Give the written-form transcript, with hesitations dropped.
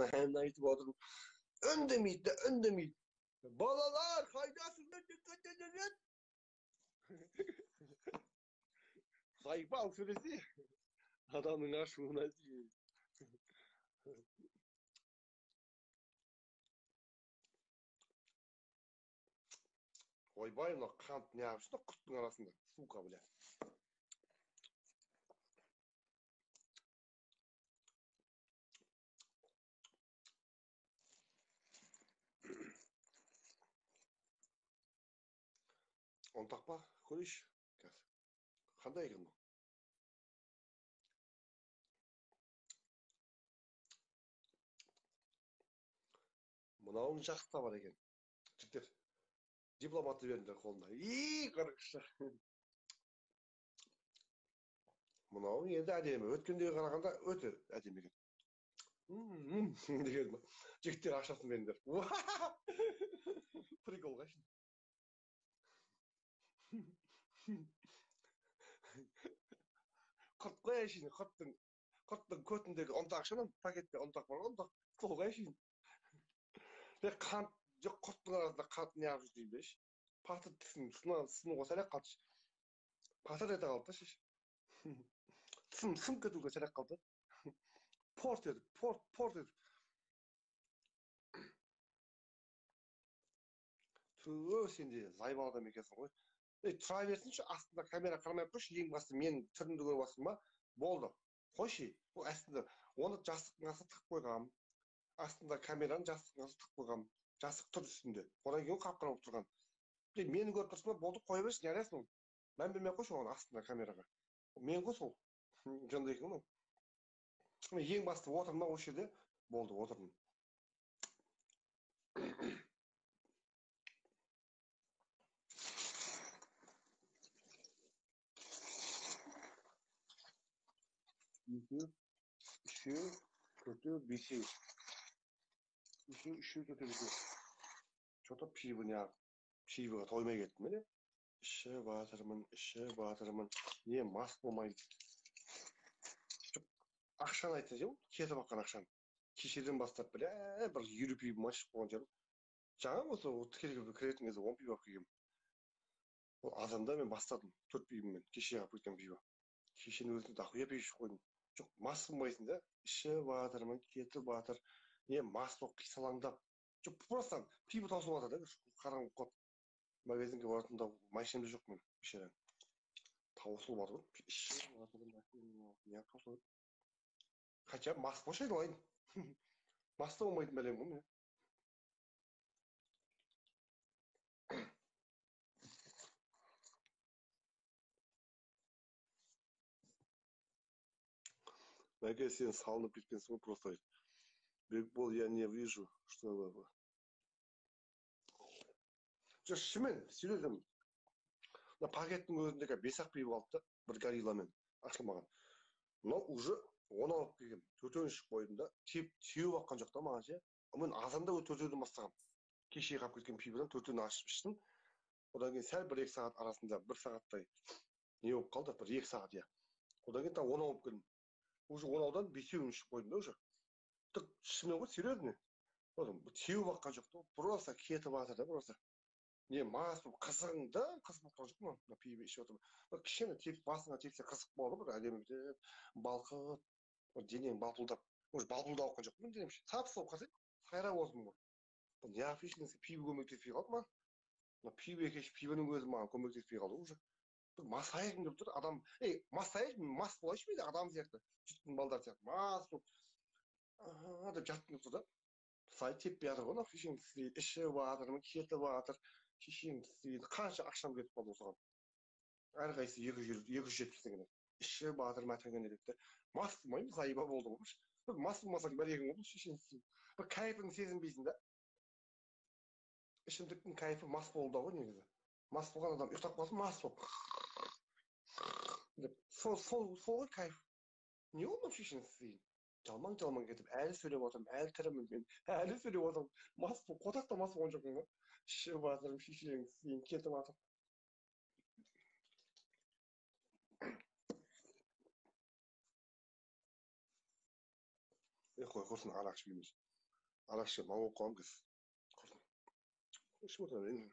Hem aytып отырып, ündemeydi, ündemeydi. Balalar, kaydasınlar, dikkat edin. Sayfa al süresi. Adamın aşığına değil. Ойбай, мына қант не yapmış da құрттың arasında. Сука, бля. Онтақ па? Көрейінші. Қандай екен бұл? Мынауың жақсы да бар екен. Жігіттер, дипломатты беріңдер қолына. Қарақшы. Мынауың енді әдемі. Өткендегі қарағанда өте әдемі екен. Деген жігіттер ақшасын беріңдер. Приколға шын. Құрт қой әшейін. Құрттың көтіндегі ұнтақ шынан. Пакетте ұнтақ бар. Ұнтақ қолға әшейін. Қант жоқ, құрттың арасында қант не yapmış деймін беш. Патыр тісін сыны қосалақ қалды. Патыр ете қалды шеш. Сым кетуге сәлек қалды. Порт еді. Түү, сен де зайбал адам екенсің ғой. Тұра берсінші, астында камера қарамай қойшы, ең басты менің түрімді көріп отырсың ба? Болды. Қойшы. Бұл астында оны жастықтың астына тығып қойғам. Астында камераның жастықтың астына тығып қойғам. Жастық тұр үстінде. Одан кейін қап-қара болып тұрған. Мені көріп тұрсың ба? Болды, қоя берші, не арасың? Мән бермей қойшы оған астында камераға. Мен ғой сол. Жонда екен ғой. Ең басты отырдым ба осы жерде? Болды, отырдым. Üçü, kötü, besi. Üçü, kötü, besi. Çok pivi ne? Piviga toymay ketdim ele. İşe batırmın. Niye mas bolmaydı? Ақшаны айтсам, кетіп аққан ақшаны. Кешеден бастап бір елу пиво машып болған жерім. Жаңа осы тікелей кіретін кезде 10 пиво алып келгенмін. Ол азанда мен бастадым 4 пивомен. Кеше алып кеткен пиво. Кешенің өзінде дохуя пиво ішіп қойдым. Жоқ, мас болмайсың да. Ішіп батырмын, кетіп батыр. Не мас болып қисалаңдап. Жоқ, просто пиво таусылып жатыр да. Қараңғы қот. Магазинге баратында машинамда жоқ мен. Кешеден. Таусылып жатыр. Ішіп батырмын. Не таусылып? Хотя мас болшайды олайын. Маста болмайтын бәлем ғой мен. Мәке, сен салынып кеткенсің ғой просто. Бекбол, я не вижу, что это. Жоқ, шымен, сөйлесем. Пакеттің өзінде 5-ақ пиво алды да, бір горилламен ашылмаған. Мынау уже 10 алып келгем. 4-өн ішіп қойдым да, теуіп аққан жоқ та маған ше. Мен азанда 4-өлден бастағам. Кеше қалып кеткен пиводан 4-өн ашып іштім. Одан кейін сәл 1-2 сағат арасында 1 сағаттай не болып қалды, 1-2 сағат я. Одан кейін 10 алып келдім. Уже 10-аудан 5-өн ішіп қойдым да уже. Тік шымен ғой, серьезно. Теуіп аққан жоқ та, просто кетіп жатыр да, просто. Не мас болып қызығың да, қызық болып тұрған жоқ мына пиво ішіп отырмын. Кішкене тепіп басыңа тепсе қызық болады бір әдемі бітіп, балқып, денең балпылдап. Уже балпылдап оққан жоқ мен денем. Сап-сау қалсай, сайрап отырмын ғой. Бұл не офишнесі пиво көмектеспей қалды ма? Мына пиво екеш, пивоның өзі маған көмектеспей қалды уже. Бір масайғым келіп тұр, адам, масайшы, мас болайшы мейді адам сияқты. Жұрттың балдар сияқты, мас болып, деп жаттым деп тұр да. Сай теппей жатыр ғой, шешем істейді, ішіп жатырмын, кетіп жатыр. Шешем істейді, қанша ақшам кетіп қалды осыған. Әрқайсысы 270 теңге. Ішіп батырмын әтірген едікті. Мас болмаймын, зайба болды ғой. Бір мас болмасаң бәрегің ғой, шешем істейді. Бір кайфын сезінбейсің да. Ішімдіктің кайфы мас болды ғой негізі. Мас болған адам ұйықтап қалсын, мас болып. Сол ғой кайф. Не oldu шешем істейді? Жалмаң кетіп, әлі сөйлеп отырмын, әлі тірімін мен. Әлі сөйлеп отырмын. Мас болып, қотақта мас болған жоқпын ғой. Ішіп жатырмын, шешем істейді, кетіп жатыр. Қой, құрсын арақ ішпейміз. арақшы мал болып қалғанмын қазір ішіп отырамын енді